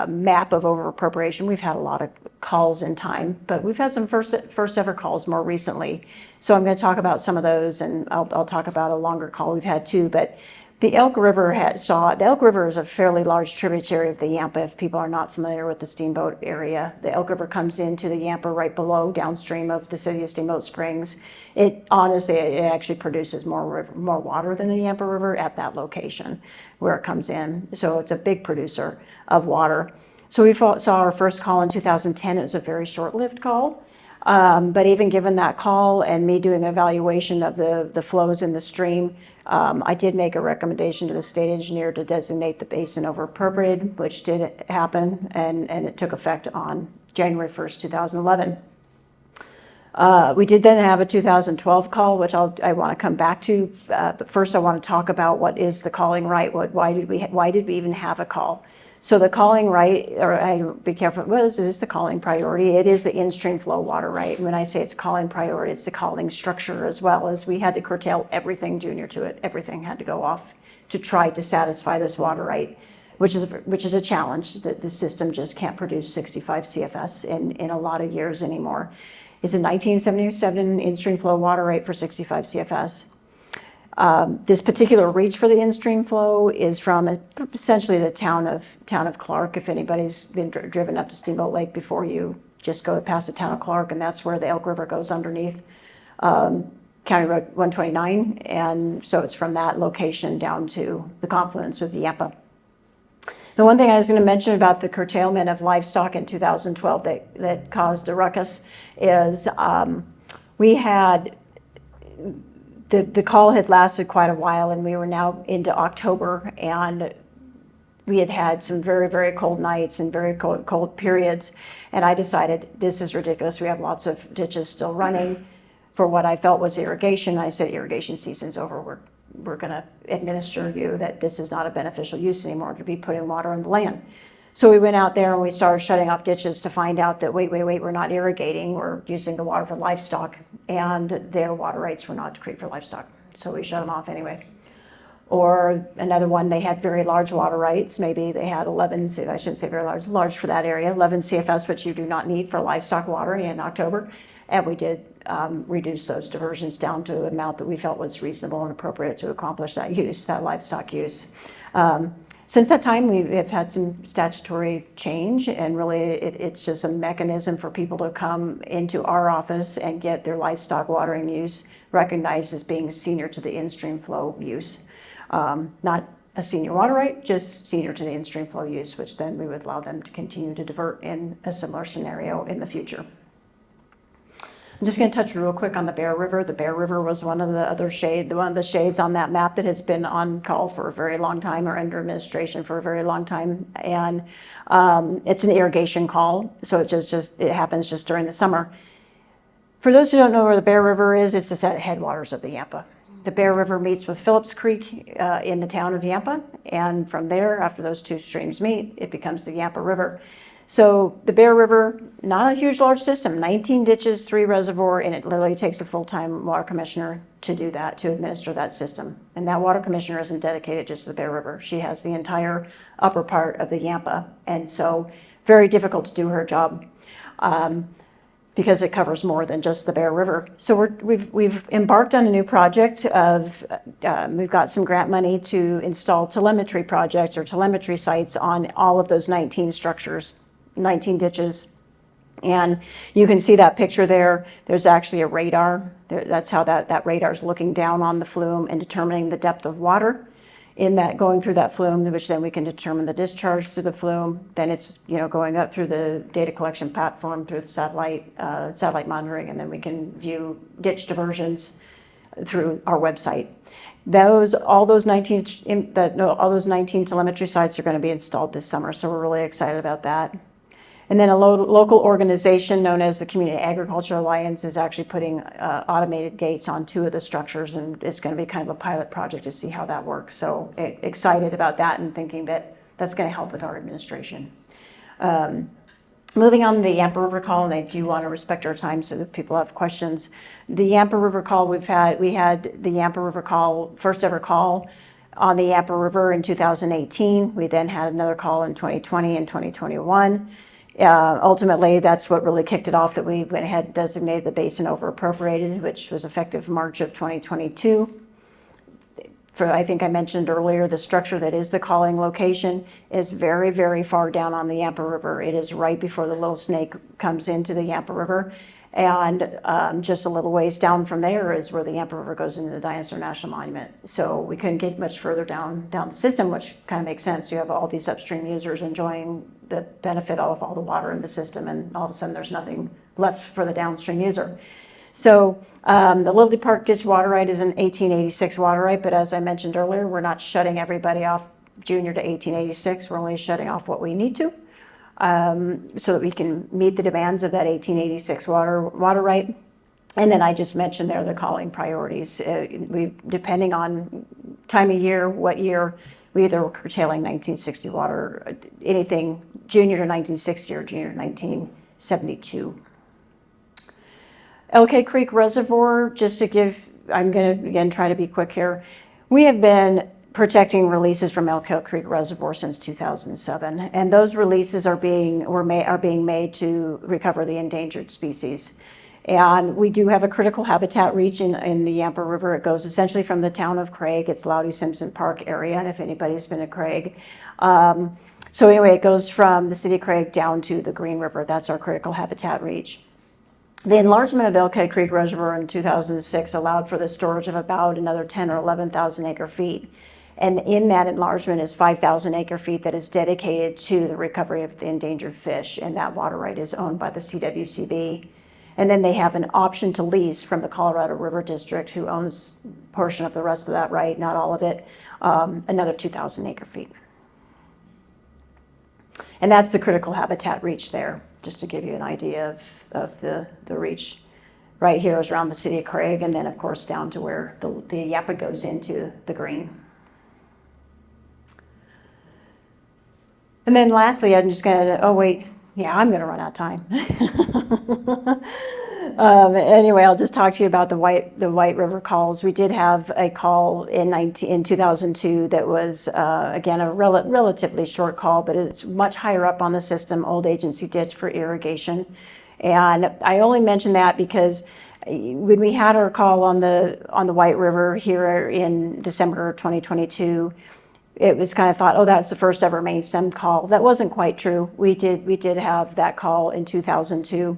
map of over appropriation, we've had a lot of calls in time, but we've had some first ever calls more recently. So I'm going to talk about some of those, and I'll talk about a longer call we've had too. But the Elk River the Elk River is a fairly large tributary of the Yampa. If people are not familiar with the Steamboat area, the Elk River comes into the Yampa right below, downstream of the city of Steamboat Springs. It actually produces more water than the Yampa River at that location where it comes in. So it's a big producer of water. So we saw our first call in 2010. It was a very short-lived call. But even given that call and me doing an evaluation of the flows in the stream, I did make a recommendation to the state engineer to designate the basin over appropriated, which did happen, and it took effect on January 1st, 2011. We did then have a 2012 call, which I want to come back to, but first I want to talk about what is the calling right. Why did we even have a call? So the calling right, be careful, well, is this the calling priority? It is the in-stream flow water right. And when I say it's calling priority, it's the calling structure as well, as we had to curtail everything junior to it. Everything had to go off to try to satisfy this water right, which is a challenge, that the system just can't produce 65 CFS in a lot of years anymore. It's a 1977 in-stream flow water rate for 65 CFS. This particular reach for the in-stream flow is from essentially the town of Clark. If anybody's been driven up to Steamboat Lake before, you just go past the town of Clark, and that's where the Elk River goes underneath County Road 129. And so it's from that location down to the confluence with the Yampa. The one thing I was going to mention about the curtailment of livestock in 2012 that caused a ruckus is we had the call had lasted quite a while, and we were now into October, and we had some very, very cold nights and very cold periods, and I decided this is ridiculous. We have lots of ditches still running for what I felt was irrigation. I said, irrigation season's over. We're going to administer you that this is not a beneficial use anymore to be putting water on the land. So we went out there and we started shutting off ditches to find out that wait, we're not irrigating, we're using the water for livestock, and their water rights were not decreed for livestock. So we shut them off anyway. Or another one, they had very large water rights. Maybe they had 11, I shouldn't say very large for that area, 11 CFS, which you do not need for livestock water in October. And we did reduce those diversions down to an amount that we felt was reasonable and appropriate to accomplish that use, that livestock use. Since that time, we have had some statutory change, and really it's just a mechanism for people to come into our office and get their livestock watering use recognized as being senior to the in-stream flow use. Not a senior water right, just senior to the in-stream flow use, which then we would allow them to continue to divert in a similar scenario in the future. I'm just going to touch real quick on the Bear River. The Bear River was one of the shades on that map that has been on call for a very long time, or under administration for a very long time. And it's an irrigation call, so it happens just during the summer. For those who don't know where the Bear River is, it's the headwaters of the Yampa. The Bear River meets with Phillips Creek in the town of Yampa, and from there, after those two streams meet, it becomes the Yampa River. So the Bear River, not a huge, large system, 19 ditches, 3 reservoir, and it literally takes a full-time water commissioner to do that, to administer that system. And that water commissioner isn't dedicated just to the Bear River. She has the entire upper part of the Yampa, and so very difficult to do her job because it covers more than just the Bear River. So we've embarked on a new project of, we've got some grant money to install telemetry projects or telemetry sites on all of those 19 structures. 19 ditches, and you can see that picture there. There's actually a radar. That's how that radar is looking down on the flume and determining the depth of water in that, going through that flume, which then we can determine the discharge through the flume. Then it's going up through the data collection platform, through the satellite monitoring, and then we can view ditch diversions through our website. All those 19 telemetry sites are going to be installed this summer, so we're really excited about that. And then a local organization known as the Community Agriculture Alliance is actually putting automated gates on 2 of the structures, and it's going to be kind of a pilot project to see how that works. So excited about that and thinking that that's going to help with our administration. Moving on to the Yampa River Call, and I do want to respect our time so that people have questions. The Yampa River Call, we had the Yampa River Call, first ever call on the Yampa River in 2018. We then had another call in 2020 and 2021. Ultimately, that's what really kicked it off, that we went ahead and designated the basin over appropriated, which was effective March of 2022. I think I mentioned earlier, the structure that is the calling location is very, very far down on the Yampa River. It is right before the Little Snake comes into the Yampa River. And just a little ways down from there is where the Yampa River goes into the Dinosaur National Monument. So we couldn't get much further down the system, which kind of makes sense. You have all these upstream users enjoying the benefit of all the water in the system, and all of a sudden there's nothing left for the downstream user. So the Liberty Park Ditch water right is an 1886 water right, but as I mentioned earlier, we're not shutting everybody off junior to 1886. We're only shutting off what we need to, so that we can meet the demands of that 1886 water right. And then I just mentioned there the calling priorities. Depending on time of year, what year, we either were curtailing 1960 water, anything junior to 1960 or junior to 1972. Elk Creek Reservoir, just to give, I'm going to again try to be quick here. We have been protecting releases from Elk Creek Reservoir since 2007, and those releases are being made to recover the endangered species. And we do have a critical habitat reach in the Yampa River. It goes essentially from the town of Craig. It's Loudy Simpson Park area, if anybody's been to Craig. So anyway, it goes from the city of Craig down to the Green River. That's our critical habitat reach. The enlargement of Elk Creek Reservoir in 2006 allowed for the storage of about another 10 or 11,000 acre feet. And in that enlargement is 5,000 acre feet that is dedicated to the recovery of the endangered fish. And that water right is owned by the CWCB. And then they have an option to lease from the Colorado River District, who owns a portion of the rest of that right, not all of it, another 2,000 acre feet. And that's the critical habitat reach there, just to give you an idea of the reach. Right here is around the city of Craig, and then of course down to where the Yampa goes into the green. And then lastly, I'm just gonna, I'm gonna run out of time. Anyway, I'll just talk to you about the White River calls. We did have a call in 2002 that was, again, a relatively short call, but it's much higher up on the system, old agency ditch for irrigation. And I only mention that because when we had our call on the White River here in December 2022, it was kind of thought, oh, that's the first ever main stem call. That wasn't quite true. We did have that call in 2002.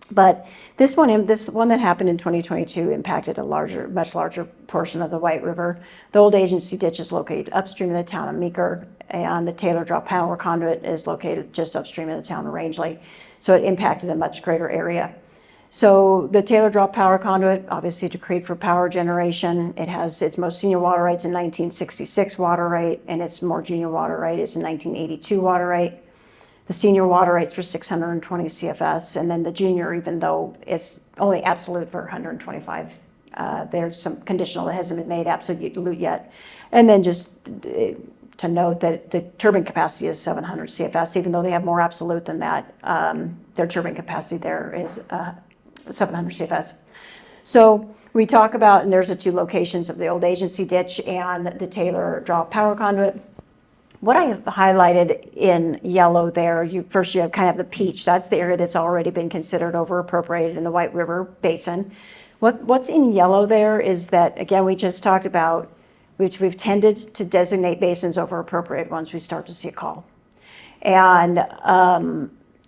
But this one that happened in 2022 impacted a much larger portion of the White River. The old agency ditch is located upstream of the town of Meeker, and the Taylor Drop Power Conduit is located just upstream of the town of Rangeley. So it impacted a much greater area. So the Taylor Drop Power Conduit, obviously decreed for power generation. It has its most senior water rights in 1966 water right, and its more junior water right is in 1982 water right. The senior water rights for 620 CFS, and then the junior, even though it's only absolute for 125, there's some conditional that hasn't been made absolute yet. And then just to note that the turbine capacity is 700 CFS, even though they have more absolute than that. Their turbine capacity there is 700 CFS. So we talk about, and there's the two locations of the old agency ditch and the Taylor Drop Power Conduit. What I have highlighted in yellow there, you have kind of the peach. That's the area that's already been considered over appropriated in the White River Basin. What's in yellow there is that, again, we just talked about, we've tended to designate basins over appropriate once we start to see a call. And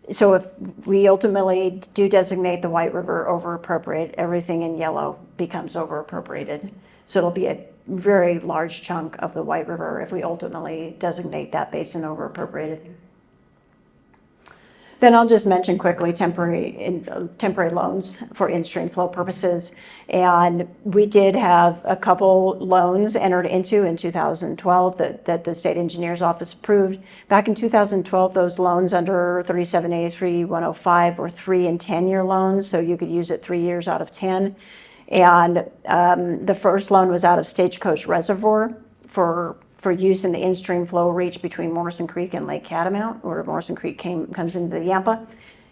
so if we ultimately do designate the White River over appropriate, everything in yellow becomes over appropriated. So it'll be a very large chunk of the White River if we ultimately designate that basin over appropriated. Then I'll just mention quickly temporary loans for in-stream flow purposes. And we did have a couple loans entered into in 2012 that the State Engineer's Office approved. Back in 2012, those loans under 3783-105 were 3 and 10-year loans, so you could use it 3 years out of 10. And the first loan was out of Stagecoach Reservoir for for use in the in-stream flow reach between Morrison Creek and Lake Catamount, where Morrison Creek comes into the Yampa.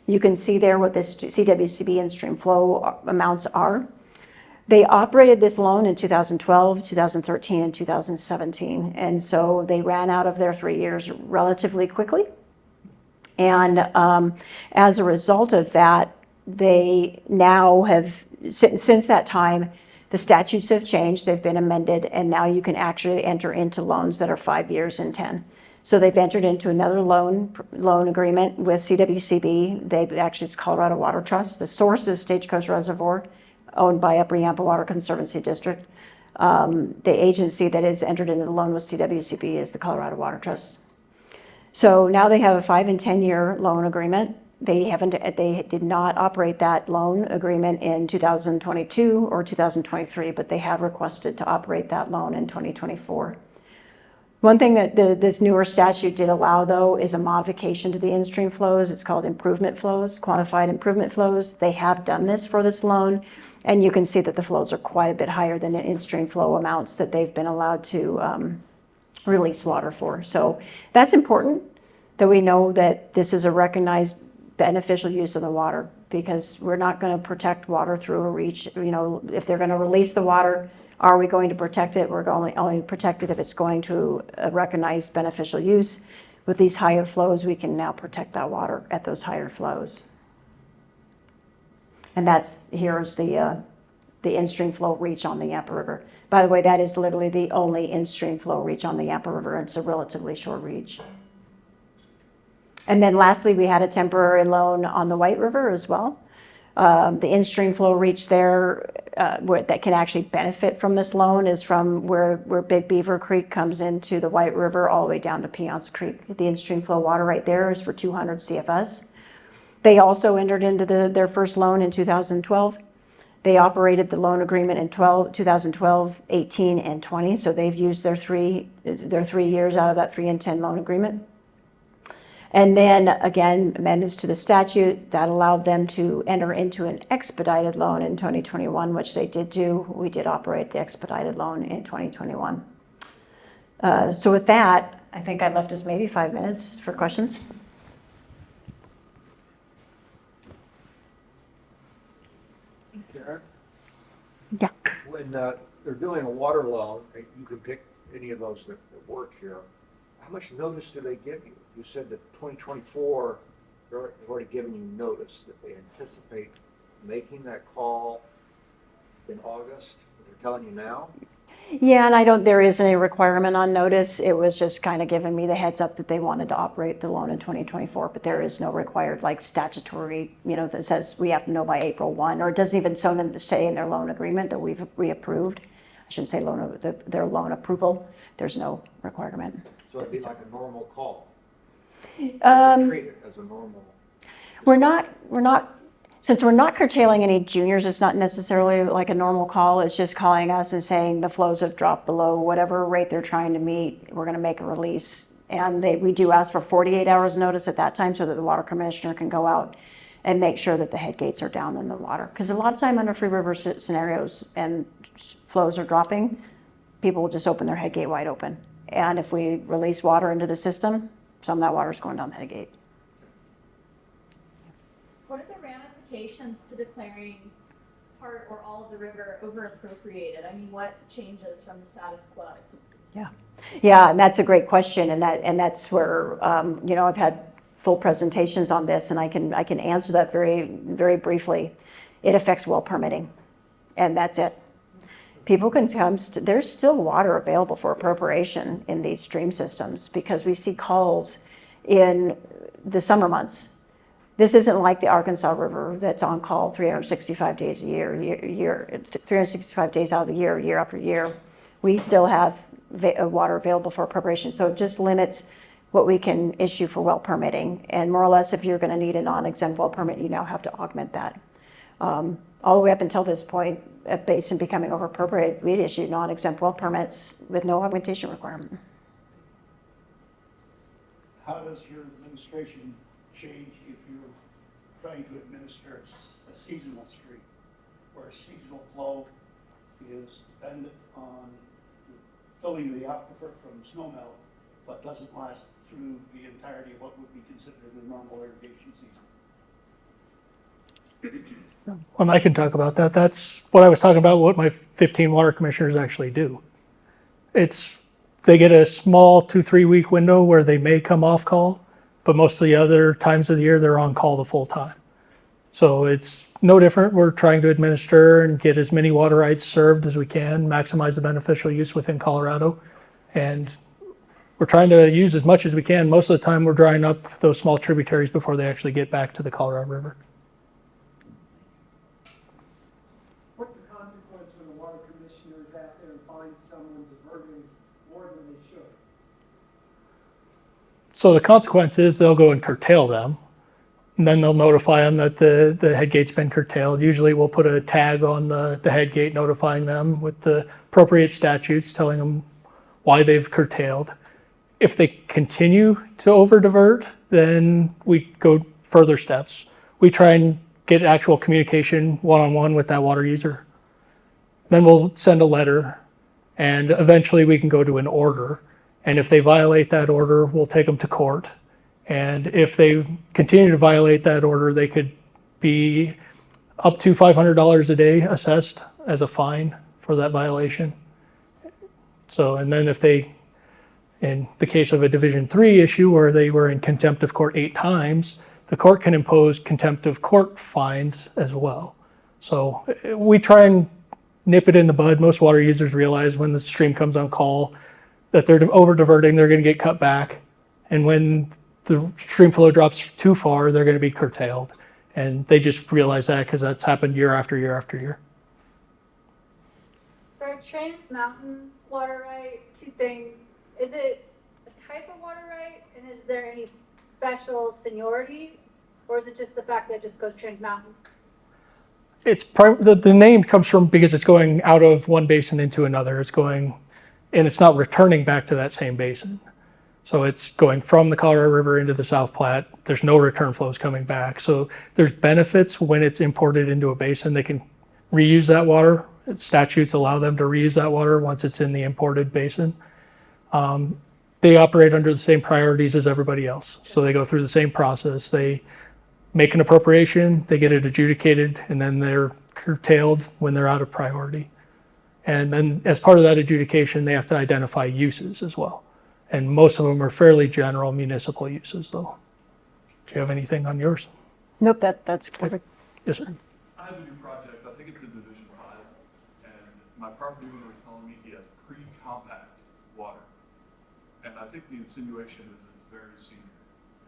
You can see there what this CWCB in-stream flow amounts are. They operated this loan in 2012, 2013, and 2017, and so they ran out of their 3 years relatively quickly. And as a result of that, they now have, since that time, the statutes have changed, they've been amended, and now you can actually enter into loans that are 5 years and 10. So they've entered into another loan agreement with CWCB. It's Colorado Water Trust. The source is Stagecoach Reservoir, owned by Upper Yampa Water Conservancy District. The agency that has entered into the loan with CWCB is the Colorado Water Trust. So now they have a 5 and 10 year loan agreement. They did not operate that loan agreement in 2022 or 2023, but they have requested to operate that loan in 2024. One thing that this newer statute did allow, though, is a modification to the in-stream flows. It's called improvement flows, quantified improvement flows. They have done this for this loan, and you can see that the flows are quite a bit higher than the in-stream flow amounts that they've been allowed to release water for. So that's important, that we know that this is a recognized beneficial use of the water, because we're not going to protect water through a reach. You know, if they're going to release the water, are we going to protect it? We're only protect it if it's going to a recognized beneficial use. With these higher flows, we can now protect that water at those higher flows. And here's the in-stream flow reach on the Yampa River. By the way, that is literally the only in-stream flow reach on the Yampa River. It's a relatively short reach. And then lastly, we had a temporary loan on the White River as well. The in-stream flow reach there that can actually benefit from this loan is from where Big Beaver Creek comes into the White River all the way down to Piance Creek. The in-stream flow water right there is for 200 CFS. They also entered into their first loan in 2012. They operated the loan agreement in 2012, 18, and 20. So they've used their 3 years out of that 3 and 10 loan agreement. And then again, amendments to the statute that allowed them to enter into an expedited loan in 2021, which they did do. We did operate the expedited loan in 2021. So with that, I think I left us maybe 5 minutes for questions. Erin, Yeah. when they're doing a water loan, you can pick any of those that work here. How much notice do they give you? You said that 2024, they've already given you notice that they anticipate making that call in August. They're telling you now? Yeah, and there isn't a requirement on notice. It was just kind of giving me the heads up that they wanted to operate the loan in 2024, but there is no required statutory, that says we have to know by April 1, or it doesn't even say in their loan agreement that we've reapproved. I shouldn't say their loan approval. There's no requirement. So it'd be like a normal call. Treat it as a normal. Since we're not curtailing any juniors, it's not necessarily like a normal call. It's just calling us and saying the flows have dropped below whatever rate they're trying to meet. We're going to make a release. And we do ask for 48 hours notice at that time so that the water commissioner can go out and make sure that the head gates are down in the water. Because a lot of time under free river scenarios and flows are dropping, people will just open their head gate wide open. And if we release water into the system, some of that water is going down the head gate. What are the ramifications to declaring part or all of the river over appropriated? I mean, what changes from the status quo? Yeah, and that's a great question, and that's where I've had full presentations on this, and I can answer that very, very briefly. It affects well permitting, and that's it. People can come, there's still water available for appropriation in these stream systems because we see calls in the summer months. This isn't like the Arkansas River that's on call 365 days a year, 365 days out of the year after year. We still have water available for appropriation, so it just limits what we can issue for well permitting. And more or less, if you're going to need a non-exempt well permit, you now have to augment that. All the way up until this point, at basin becoming over appropriate, we'd issue non-exempt well permits with no augmentation requirement. How does your administration change if you're trying to administer a seasonal stream, where seasonal flow is dependent on the filling the aquifer from snow melt, but doesn't last through the entirety of what would be considered a normal irrigation season. Well, I can talk about that. That's what I was talking about, what my 15 water commissioners actually do. They get a small 2-3 week window where they may come off call, but most of the other times of the year, they're on call the full time. So it's no different. We're trying to administer and get as many water rights served as we can, maximize the beneficial use within Colorado. And we're trying to use as much as we can. Most of the time, we're drying up those small tributaries before they actually get back to the Colorado River. What's the consequence when the water commissioner is out there and finds someone diverting more than they should? So the consequence is they'll go and curtail them. And then they'll notify them that the head gate's been curtailed. Usually we'll put a tag on the head gate notifying them with the appropriate statutes telling them why they've curtailed. If they continue to over divert, then we go further steps. We try and get actual communication one-on-one with that water user. Then we'll send a letter, and eventually we can go to an order. And if they violate that order, we'll take them to court. And if they continue to violate that order, they could be up to $500 a day assessed as a fine for that violation. So, and then if they, in the case of a Division III issue where they were in contempt of court 8 times, the court can impose contempt of court fines as well. So we try and nip it in the bud. Most water users realize when the stream comes on call that they're over diverting, they're going to get cut back. And when the stream flow drops too far, they're going to be curtailed. And they just realize that because that's happened year after year after year. For Trans Mountain water right, 2 things. Is it a type of water right, and is there any special seniority, or is it just the fact that it just goes Trans Mountain? It's the name comes from because it's going out of one basin into another. It's going, and it's not returning back to that same basin. So it's going from the Colorado River into the South Platte. There's no return flows coming back. So there's benefits when it's imported into a basin. They can reuse that water. Statutes allow them to reuse that water once it's in the imported basin. They operate under the same priorities as everybody else. So they go through the same process. They make an appropriation, they get it adjudicated, and then they're curtailed when they're out of priority. And then as part of that adjudication, they have to identify uses as well. And most of them are fairly general municipal uses, though. Do you have anything on yours? Nope, that's perfect. Yes, sir. I have a new project, I think it's in Division 5, and my property owner was telling me he has pre-compact water. And I think the insinuation is it's very senior.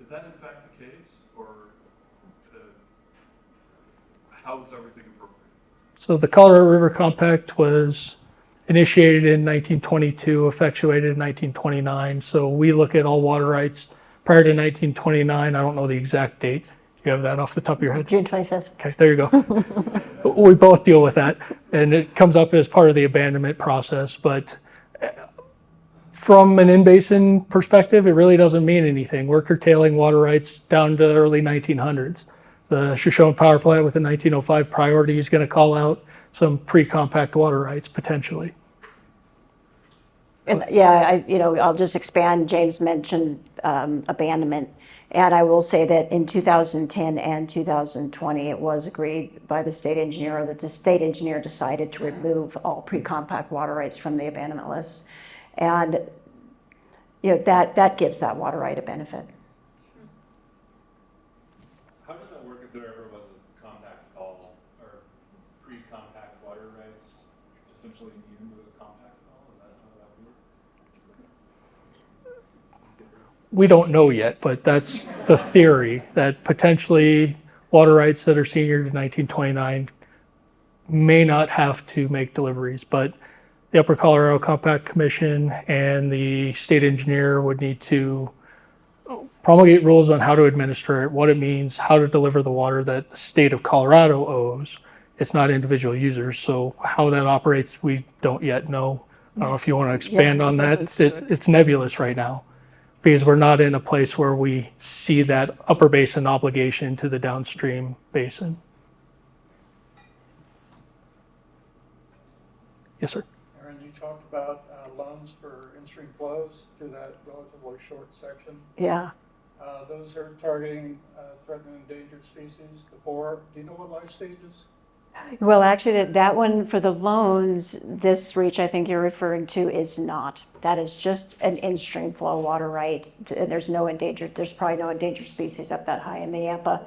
Is that in fact the case, or how is everything appropriate? So the Colorado River Compact was initiated in 1922, effectuated in 1929. So we look at all water rights prior to 1929. I don't know the exact date. Do you have that off the top of your head? June 25th. Okay, there you go. We both deal with that, and it comes up as part of the abandonment process. But from an in-basin perspective, it really doesn't mean anything. We're curtailing water rights down to the early 1900s. The Shoshone Power Plant with the 1905 priority is going to call out some pre-compact water rights potentially. And yeah, I'll just expand. James mentioned abandonment. And I will say that in 2010 and 2020, it was agreed by the state engineer that the state engineer decided to remove all pre-compact water rights from the abandonment list. And that gives that water right a benefit. How does that work if there ever was a compact call or pre-compact water rights essentially immune to a compact call? How does that work? We don't know yet, but that's the theory, that potentially water rights that are senior to 1929 may not have to make deliveries, but the Upper Colorado Compact Commission and the state engineer would need to promulgate rules on how to administer it, what it means, how to deliver the water that the state of Colorado owes. It's not individual users, so how that operates, we don't yet know. I don't know if you want to expand on that. It's nebulous right now because we're not in a place where we see that upper basin obligation to the downstream basin. Yes, sir. Erin, you talked about loans zones for in-stream flows through that relatively short section. Yeah. Those are targeting threatened and endangered species. The 4, do you know what life stages? Well, actually, that one for the loans, this reach I think you're referring to is not. That is just an in-stream flow water right. And there's probably no endangered species up that high in the Yampa.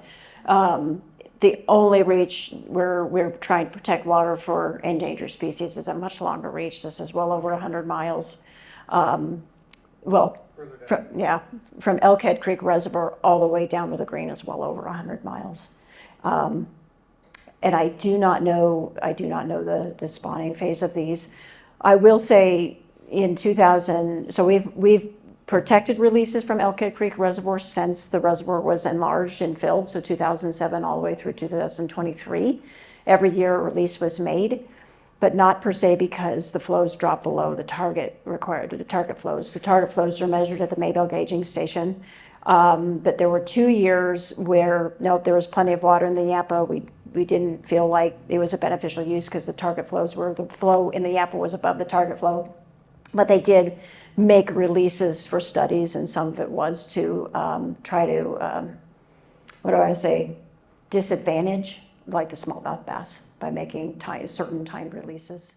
The only reach where we're trying to protect water for endangered species is a much longer reach. This is well over 100 miles. From Elkhead Creek Reservoir all the way down to the Green is well over 100 miles. And I do not know the spawning phase of these. I will say in 2000, so we've protected releases from Elkhead Creek Reservoir since the reservoir was enlarged and filled, so 2007 all the way through 2023. Every year a release was made, but not per se because the flows dropped below the target flows. The target flows are measured at the Maybell gauging station. But there were 2 years where, there was plenty of water in the Yampa. We didn't feel like it was a beneficial use because the flow in the Yampa was above the target flow. But they did make releases for studies, and some of it was to try to, disadvantage like the smallmouth bass by making certain timed releases.